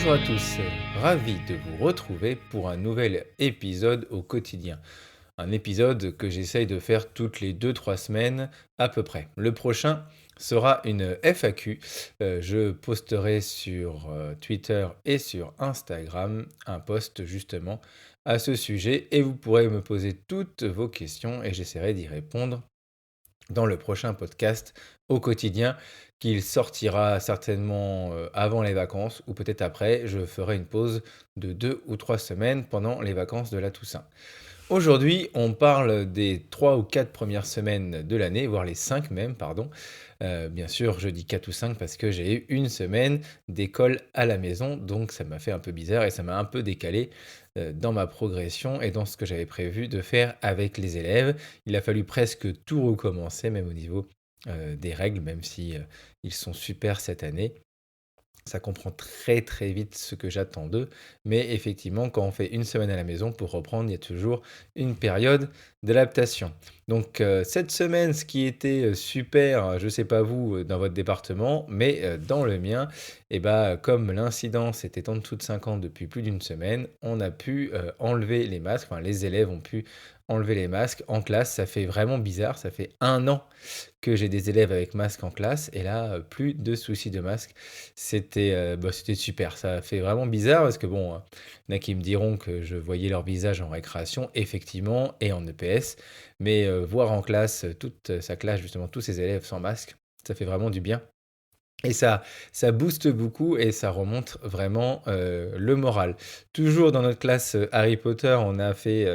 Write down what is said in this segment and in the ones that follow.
Bonjour à tous, ravi de vous retrouver pour un nouvel épisode au quotidien. Un épisode que j'essaye de faire toutes les 2 3 semaines à peu près. Le prochain sera une FAQ. Je posterai sur Twitter et sur Instagram un post justement à ce sujet et vous pourrez me poser toutes vos questions et j'essaierai d'y répondre dans le prochain podcast au quotidien, qu'il sortira certainement avant les vacances ou peut-être après. Je ferai une pause de 2 ou 3 semaines pendant les vacances de la Toussaint. Aujourd'hui, on parle des 3 ou 4 premières semaines de l'année, voire les 5 même, pardon. Bien sûr, je dis 4 ou 5 parce que j'ai eu une semaine d'école à la maison, donc ça m'a fait un peu bizarre et ça m'a un peu décalé dans ma progression et dans ce que j'avais prévu de faire avec les élèves. Il a fallu presque tout recommencer, même au niveau des règles, même si ils sont super cette année. Ça comprend très très vite ce que j'attends d'eux, mais effectivement, quand on fait une semaine à la maison pour reprendre, il y a toujours une période d'adaptation. Donc cette semaine, ce qui était super, je ne sais pas vous dans votre département, mais dans le mien, et bah, comme l'incidence était en dessous de 50 depuis plus d'une semaine, on a pu enlever les masques, enfin les élèves ont pu enlever les masques en classe. Ça fait vraiment bizarre, ça fait un an que j'ai des élèves avec masque en classe et là, plus de soucis de masque. C'était super. Ça fait vraiment bizarre parce que bon, il y en a qui me diront que je voyais leur visage en récréation, effectivement, et en EPS, mais voir en classe toute sa classe, justement tous ses élèves sans masque, ça fait vraiment du bien. Et ça booste beaucoup et ça remonte vraiment le moral. Toujours dans notre classe Harry Potter, on a fait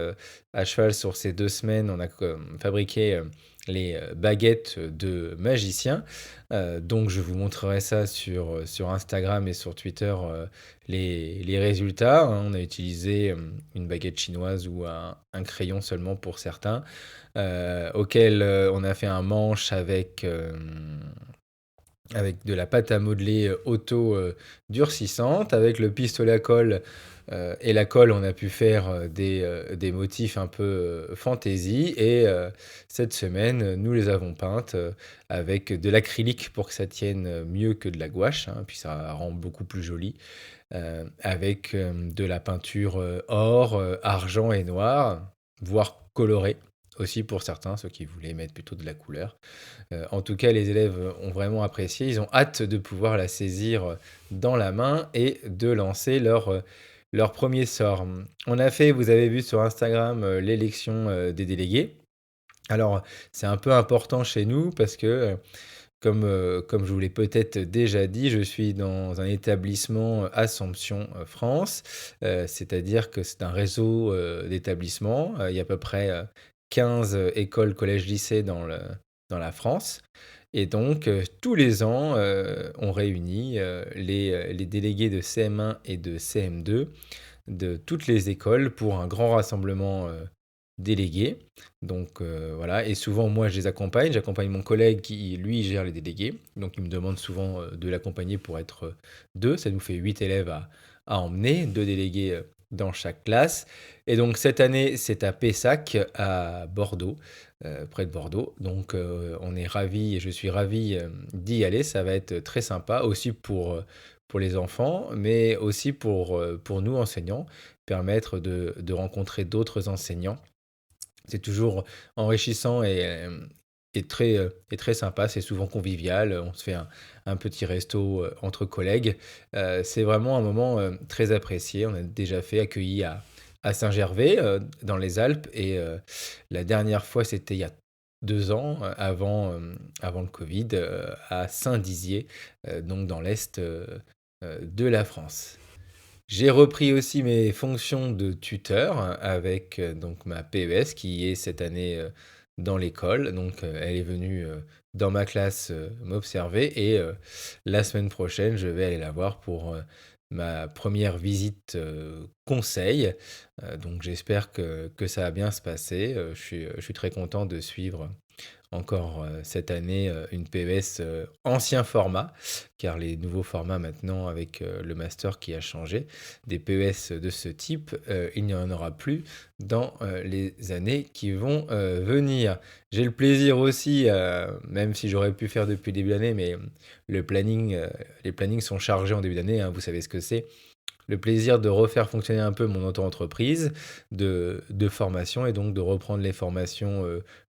à cheval sur ces 2 semaines, on a fabriqué les baguettes de magiciens. Donc je vous montrerai ça sur Instagram et sur Twitter, les résultats, hein. On a utilisé une baguette chinoise ou un crayon seulement pour certains, auquel on a fait un manche avec de la pâte à modeler auto durcissante, avec le pistolet à colle et la colle, on a pu faire des motifs un peu fantaisie. Et cette semaine, nous les avons peintes avec de l'acrylique pour que ça tienne mieux que de la gouache, hein, puis ça rend beaucoup plus joli, avec de la peinture or, argent et noir, voire colorée aussi pour certains, ceux qui voulaient mettre plutôt de la couleur. En tout cas, les élèves ont vraiment apprécié. Ils ont hâte de pouvoir la saisir dans la main et de lancer leur premier sort. On a fait, vous avez vu sur Instagram, l'élection des délégués. Alors, c'est un peu important chez nous parce que, comme je vous l'ai peut-être déjà dit, je suis dans un établissement Assomption France, c'est-à-dire que c'est un réseau d'établissements. Il y a à peu près 15 écoles, collèges, lycées dans la France. Et donc, tous les ans, on réunit les délégués de CM1 et de CM2 de toutes les écoles pour un grand rassemblement délégué. Donc voilà, et souvent moi je les accompagne, j'accompagne mon collègue qui lui gère les délégués. Donc il me demande souvent de l'accompagner pour être deux, ça nous fait 8 élèves à emmener, deux délégués dans chaque classe. Et donc cette année c'est à Pessac, à Bordeaux, près de Bordeaux. Donc on est ravis et je suis ravi d'y aller, ça va être très sympa aussi pour les enfants, mais aussi pour nous enseignants, permettre de rencontrer d'autres enseignants. C'est toujours enrichissant et très sympa, c'est souvent convivial, on se fait un petit resto entre collègues. C'est vraiment un moment très apprécié. On a déjà fait accueilli à Saint-Gervais, dans les Alpes, et la dernière fois c'était il y a 2 ans, avant le Covid, à Saint-Dizier, donc dans l'est de la France. J'ai repris aussi mes fonctions de tuteur avec donc ma PES qui est cette année dans l'école. Donc elle est venue dans ma classe m'observer et la semaine prochaine, je vais aller la voir pour ma première visite conseil. Donc j'espère que ça va bien se passer. Je suis très content de suivre encore cette année une PES ancien format, car les nouveaux formats maintenant avec le master qui a changé, des PES de ce type, il n'y en aura plus dans les années qui vont venir. J'ai le plaisir aussi, même si j'aurais pu faire depuis le début de l'année, mais le planning, les plannings sont chargés en début d'année, hein, vous savez ce que c'est. le plaisir de refaire fonctionner un peu mon auto-entreprise de formation et donc de reprendre les formations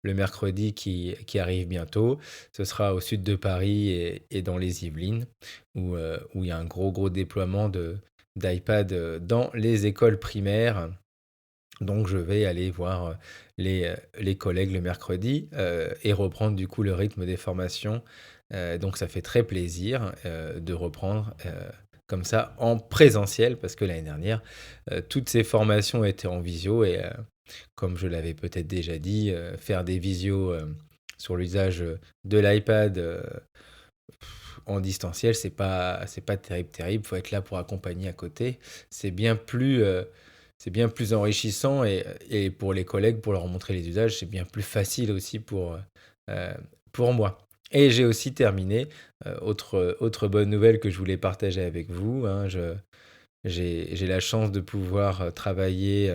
le mercredi qui arrive bientôt. Ce sera au sud de Paris et dans les Yvelines où il y a un gros déploiement d'iPad dans les écoles primaires. Donc je vais aller voir les collègues le mercredi et reprendre du coup le rythme des formations. Donc ça fait très plaisir de reprendre comme ça en présentiel parce que l'année dernière, toutes ces formations étaient en visio et comme je l'avais peut-être déjà dit, faire des visios sur l'usage de l'iPad en distanciel, c'est pas terrible. Il faut être là pour accompagner à côté. C'est bien plus, euh, c'est bien plus enrichissant et pour les collègues, pour leur montrer les usages, c'est bien plus facile aussi euh, pour moi. Et j'ai aussi terminé, autre bonne nouvelle que je voulais partager avec vous, hein, j'ai la chance de pouvoir travailler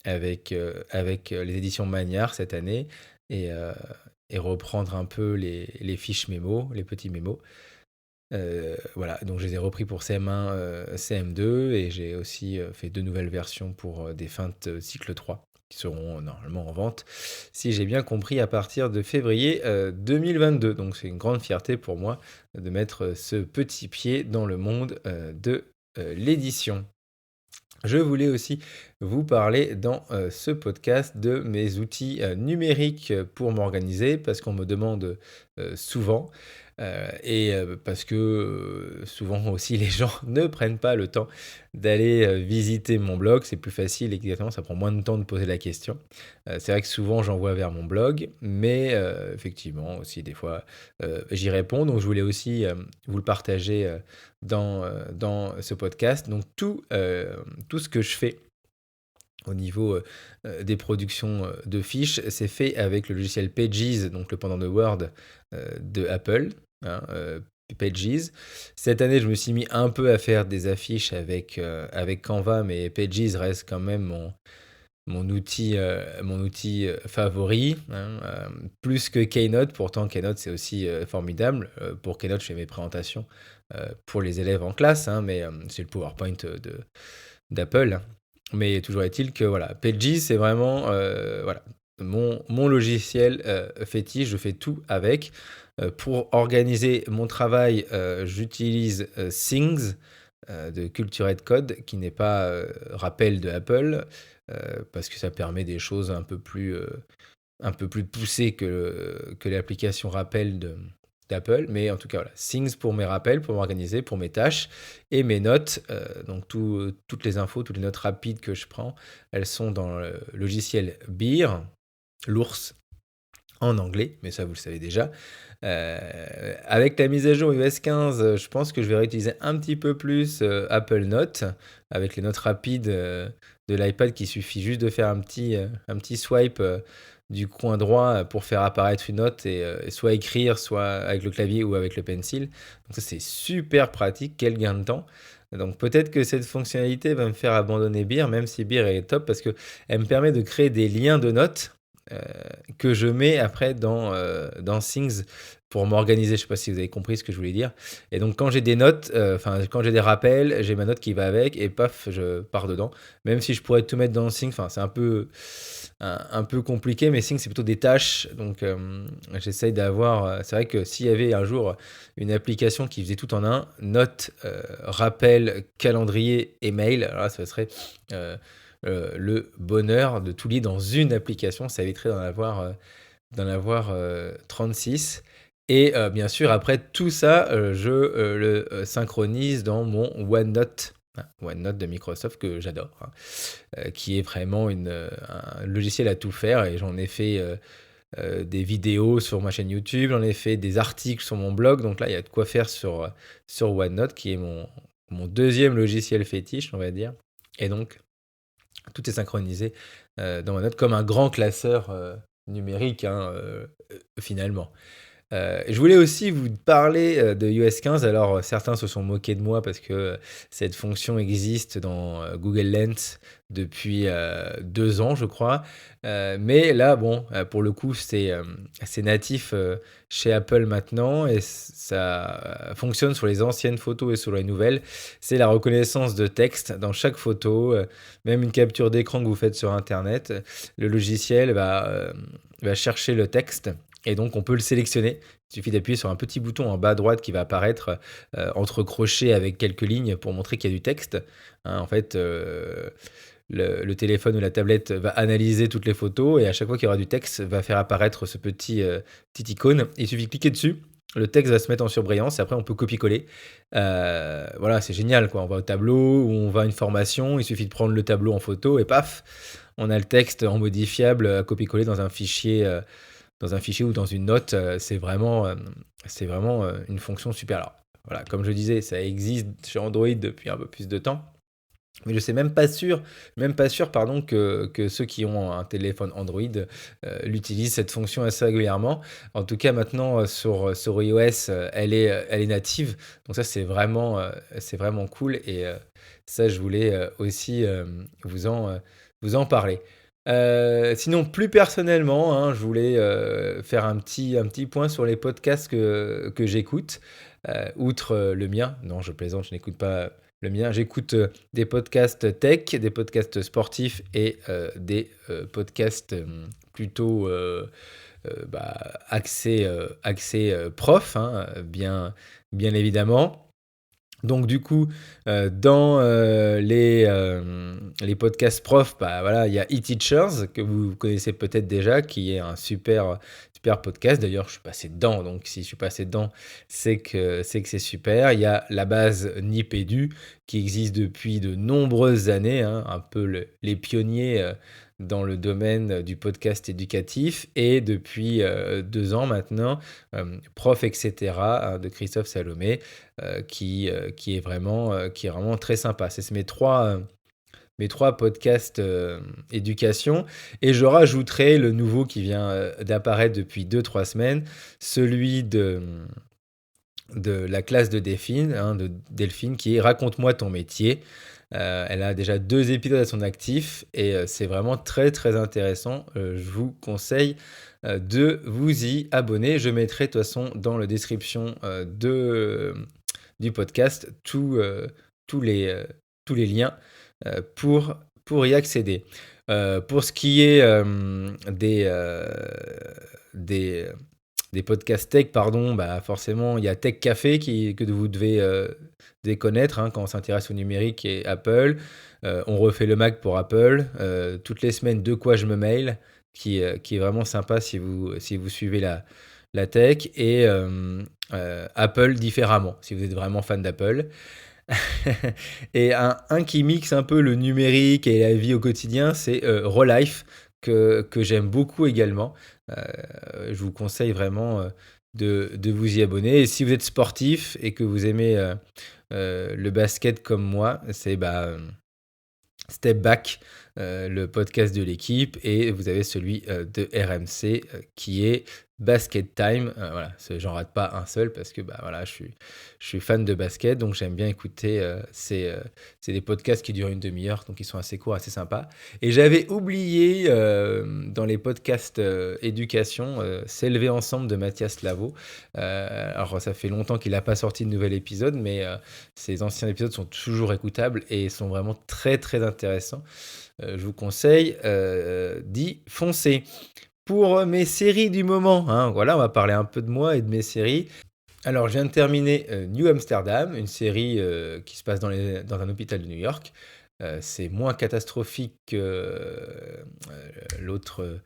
avec les éditions Magnard cette année et, euh, et reprendre un peu les fiches mémo, les petits mémos. Voilà, donc je les ai repris pour CM1, CM2 et j'ai aussi fait deux nouvelles versions pour des fins de cycle 3 qui seront normalement en vente, si j'ai bien compris, à partir de février 2022. Donc c'est une grande fierté pour moi de mettre ce petit pied dans le monde de l'édition. Je voulais aussi vous parler dans ce podcast de mes outils numériques pour m'organiser parce qu'on me demande souvent et parce que souvent aussi les gens ne prennent pas le temps d'aller visiter mon blog. C'est plus facile, exactement, ça prend moins de temps de poser la question. C'est vrai que souvent j'envoie vers mon blog, mais effectivement aussi des fois j'y réponds. Donc je voulais aussi vous le partager dans ce podcast. Donc tout ce que je fais au niveau des productions de fiches, c'est fait avec le logiciel Pages, donc le pendant de Word de Apple, hein, Pages. Cette année, je me suis mis un peu à faire des affiches avec Canva, mais Pages reste quand même mon outil favori, hein, plus que Keynote. Pourtant, Keynote, c'est aussi formidable. Pour Keynote, je fais mes présentations pour les élèves en classe, hein, mais c'est le PowerPoint d'Apple, hein. Mais toujours est-il que voilà, Pages, c'est vraiment voilà, mon logiciel fétiche. Je fais tout avec. Pour organiser mon travail, j'utilise Things de Cultured Code, qui n'est pas rappel de Apple, parce que ça permet des choses un peu plus poussées que l'application rappel d'Apple. Mais en tout cas, voilà, Things pour mes rappels, pour m'organiser, pour mes tâches et mes notes. Donc toutes les infos, toutes les notes rapides que je prends, elles sont dans le logiciel Beer, l'ours en anglais, mais ça vous le savez déjà. Avec la mise à jour iOS 15, je pense que je vais réutiliser un petit peu plus Apple Notes, avec les notes rapides de l'iPad qui suffit juste de faire un petit swipe du coin droit pour faire apparaître une note et soit écrire, soit avec le clavier ou avec le pencil. Donc ça c'est super pratique, quel gain de temps. Donc peut-être que cette fonctionnalité va me faire abandonner Beer, même si Beer est top parce qu'elle me permet de créer des liens de notes euh, que je mets après dans Things pour m'organiser. Je ne sais pas si vous avez compris ce que je voulais dire. Et donc quand j'ai des notes, enfin quand j'ai des rappels, j'ai ma note qui va avec et paf, je pars dedans. Même si je pourrais tout mettre dans Things, enfin c'est un peu compliqué, mais Things c'est plutôt des tâches. Donc j'essaye d'avoir. C'est vrai que s'il y avait un jour une application qui faisait tout en un, notes, rappel, calendrier et mail, alors là ça serait le bonheur de tout lier dans une application. Ça éviterait d'en avoir 36. Et bien sûr, après tout ça, je le synchronise dans mon OneNote. OneNote de Microsoft que j'adore, hein, qui est vraiment un logiciel à tout faire. Et j'en ai fait des vidéos sur ma chaîne YouTube, j'en ai fait des articles sur mon blog. Donc là, il y a de quoi faire sur OneNote, qui est mon deuxième logiciel fétiche, on va dire. Et donc, tout est synchronisé dans OneNote comme un grand classeur numérique, hein, finalement. Je voulais aussi vous parler, de iOS 15. Alors, certains se sont moqués de moi parce que, cette fonction existe dans, Google Lens depuis, 2 ans, je crois. Mais là, bon, pour le coup, c'est natif, chez Apple maintenant et ça fonctionne sur les anciennes photos et sur les nouvelles. C'est la reconnaissance de texte dans chaque photo, même une capture d'écran que vous faites sur internet, le logiciel va chercher le texte et donc on peut le sélectionner. Il suffit d'appuyer sur un petit bouton en bas à droite qui va apparaître, entre crochets avec quelques lignes pour montrer qu'il y a du texte, hein. En fait, le téléphone ou la tablette va analyser toutes les photos et à chaque fois qu'il y aura du texte, va faire apparaître ce petite icône. Il suffit de cliquer dessus, le texte va se mettre en surbrillance et après on peut copier-coller. Voilà, c'est génial quoi. On va au tableau ou on va à une formation, il suffit de prendre le tableau en photo et paf, on a le texte en modifiable à copier-coller dans un fichier ou dans une note. C'est vraiment une fonction super. Alors voilà, comme je disais, ça existe chez Android depuis un peu plus de temps. Mais je sais même pas sûr pardon, que ceux qui ont un téléphone Android l'utilisent cette fonction assez régulièrement. En tout cas, maintenant, sur iOS, elle est native. Donc ça, c'est vraiment cool. Et ça, je voulais aussi vous en parler. Sinon, plus personnellement, hein, je voulais faire un petit point sur les podcasts que j'écoute. Outre le mien, non, je plaisante, je n'écoute pas le mien. J'écoute des podcasts tech, des podcasts sportifs et des podcasts plutôt axés prof, hein, bien évidemment. Donc du coup, dans, les podcasts profs, bah, voilà, il y a eTeachers que vous connaissez peut-être déjà, qui est un super podcast. D'ailleurs, je suis passé dedans, donc si je suis passé dedans, c'est que c'est super. Il y a la base Nipédu qui existe depuis de nombreuses années, hein, un peu les pionniers, dans le domaine du podcast éducatif et depuis, 2 ans maintenant, Prof et cetera, hein, de Christophe Salomé, qui est vraiment très sympa. C'est mes trois podcasts éducation. Et je rajouterai le nouveau qui vient d'apparaître depuis 2 3 semaines, celui de la classe de Delphine, hein, de Delphine, qui est Raconte-moi ton métier. Elle a déjà 2 épisodes à son actif et c'est vraiment très très intéressant. Je vous conseille de vous y abonner. Je mettrai de toute façon dans la description du podcast tous les, tous les liens pour y accéder. Pour ce qui est des podcasts tech, pardon, bah forcément, il y a Tech Café que vous devez connaître, hein, quand on s'intéresse au numérique et Apple. On refait le Mac pour Apple. Toutes les semaines, De quoi je me mail, qui est vraiment sympa si vous suivez la tech. Et Apple différemment, si vous êtes vraiment fan d'Apple. Et un qui mixe un peu le numérique et la vie au quotidien, c'est Relife, que j'aime beaucoup également. Je vous conseille vraiment de vous y abonner. Et si vous êtes sportif et que vous aimez le basket comme moi, c'est Step Back, le podcast de l'équipe, et vous avez celui de RMC qui est Basket Time. Voilà, j'en rate pas un seul parce que voilà, je suis fan de basket, donc j'aime bien écouter. C'est des podcasts qui durent une demi-heure, donc ils sont assez courts, assez sympas. Et j'avais oublié dans les podcasts éducation, S'élever ensemble de Mathias Lavaux. Alors ça fait longtemps qu'il n'a pas sorti de nouvel épisode, mais ces anciens épisodes sont toujours écoutables et sont vraiment très très intéressants. Je vous conseille d'y foncer. Pour mes séries du moment, hein, voilà, on va parler un peu de moi et de mes séries. Alors, je viens de terminer New Amsterdam, une série qui se passe dans un hôpital de New York. C'est moins catastrophique que l'autre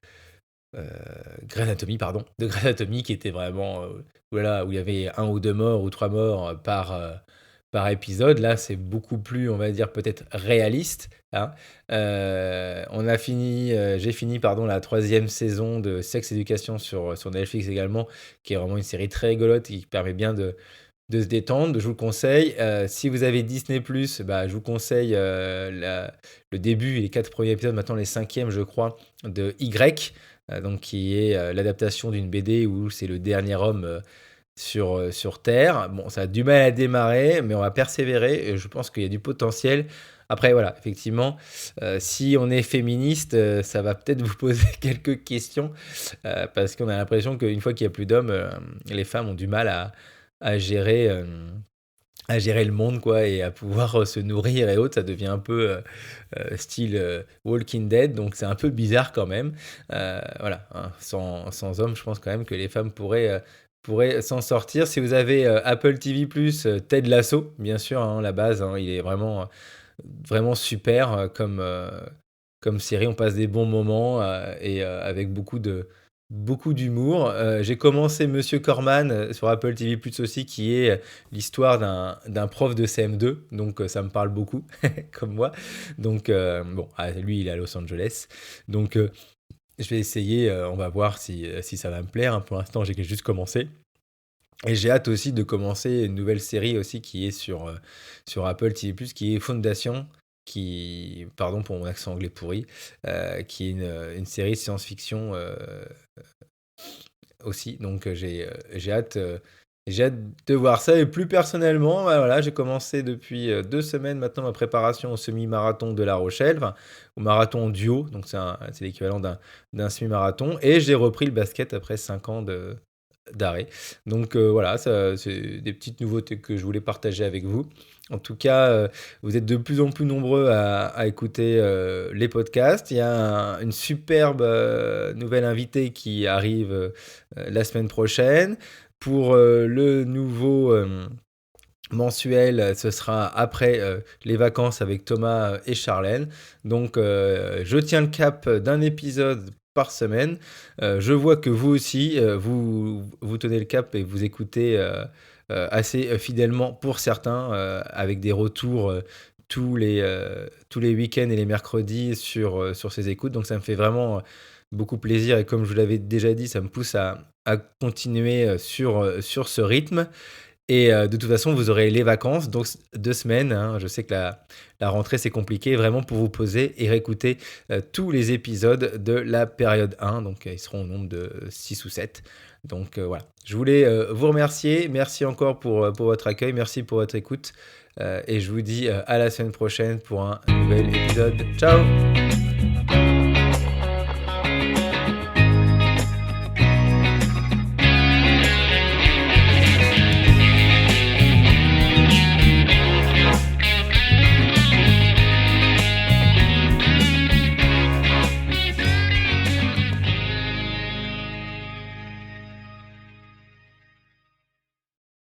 Grey's Anatomy, pardon, de Grey's Anatomy qui était vraiment, voilà, où il y avait un ou deux morts ou trois morts par épisode. Là, c'est beaucoup plus, on va dire, peut-être réaliste, hein. J'ai fini, pardon, la troisième saison de Sex Education sur Netflix également, qui est vraiment une série très rigolote et qui permet bien de se détendre. Je vous le conseille. Si vous avez Disney+, je vous conseille le début et les 4 premiers épisodes, maintenant les cinquièmes, je crois, de Y. donc qui est l'adaptation d'une BD où c'est le dernier homme sur Terre. Bon, ça a du mal à démarrer, mais on va persévérer et je pense qu'il y a du potentiel. Après, voilà, effectivement, si on est féministe, ça va peut-être vous poser quelques questions, parce qu'on a l'impression qu'une fois qu'il n'y a plus d'hommes, les femmes ont du mal à gérer, à gérer le monde, quoi, et à pouvoir se nourrir et autres. Ça devient un peu style Walking Dead, donc c'est un peu bizarre quand même. Voilà, hein, sans hommes, je pense quand même que les femmes pourraient s'en sortir. Si vous avez Apple TV+, Ted Lasso, bien sûr, hein, la base, hein, il est vraiment super comme série. On passe des bons moments et avec beaucoup d'humour. J'ai commencé Monsieur Corman sur Apple TV+, aussi, qui est l'histoire d'un prof de CM2, donc ça me parle beaucoup, comme moi. Donc, bon, lui, il est à Los Angeles. Donc, je vais essayer, on va voir si ça va me plaire, hein. Pour l'instant, j'ai juste commencé. Et j'ai hâte aussi de commencer une nouvelle série aussi qui est sur Apple TV+, qui est Fondation, pardon pour mon accent anglais pourri, qui est une série de science-fiction aussi. Donc j'ai hâte de voir ça. Et plus personnellement, bah, voilà, j'ai commencé depuis 2 semaines maintenant ma préparation au semi-marathon de La Rochelle, enfin, au marathon duo, donc c'est l'équivalent d'un semi-marathon. Et j'ai repris le basket après 5 ans d'arrêt. Donc voilà, ça, c'est des petites nouveautés que je voulais partager avec vous. En tout cas, vous êtes de plus en plus nombreux à écouter les podcasts. Il y a une superbe nouvelle invitée qui arrive la semaine prochaine. Pour le nouveau mensuel, ce sera après les vacances avec Thomas et Charlène. Donc je tiens le cap d'un épisode par semaine. Je vois que vous aussi, vous tenez le cap et vous écoutez assez fidèlement pour certains, avec des retours tous les week-ends et les mercredis sur ces écoutes. Donc ça me fait vraiment beaucoup plaisir et comme je vous l'avais déjà dit, ça me pousse à continuer sur ce rythme. Et de toute façon, vous aurez les vacances, donc 2 semaines, hein. Je sais que la rentrée, c'est compliqué, vraiment pour vous poser et réécouter tous les épisodes de la période 1. Donc, ils seront au nombre de 6 ou 7. Donc, voilà. Je voulais vous remercier. Merci encore pour votre accueil. Merci pour votre écoute. Et je vous dis à la semaine prochaine pour un nouvel épisode. Ciao!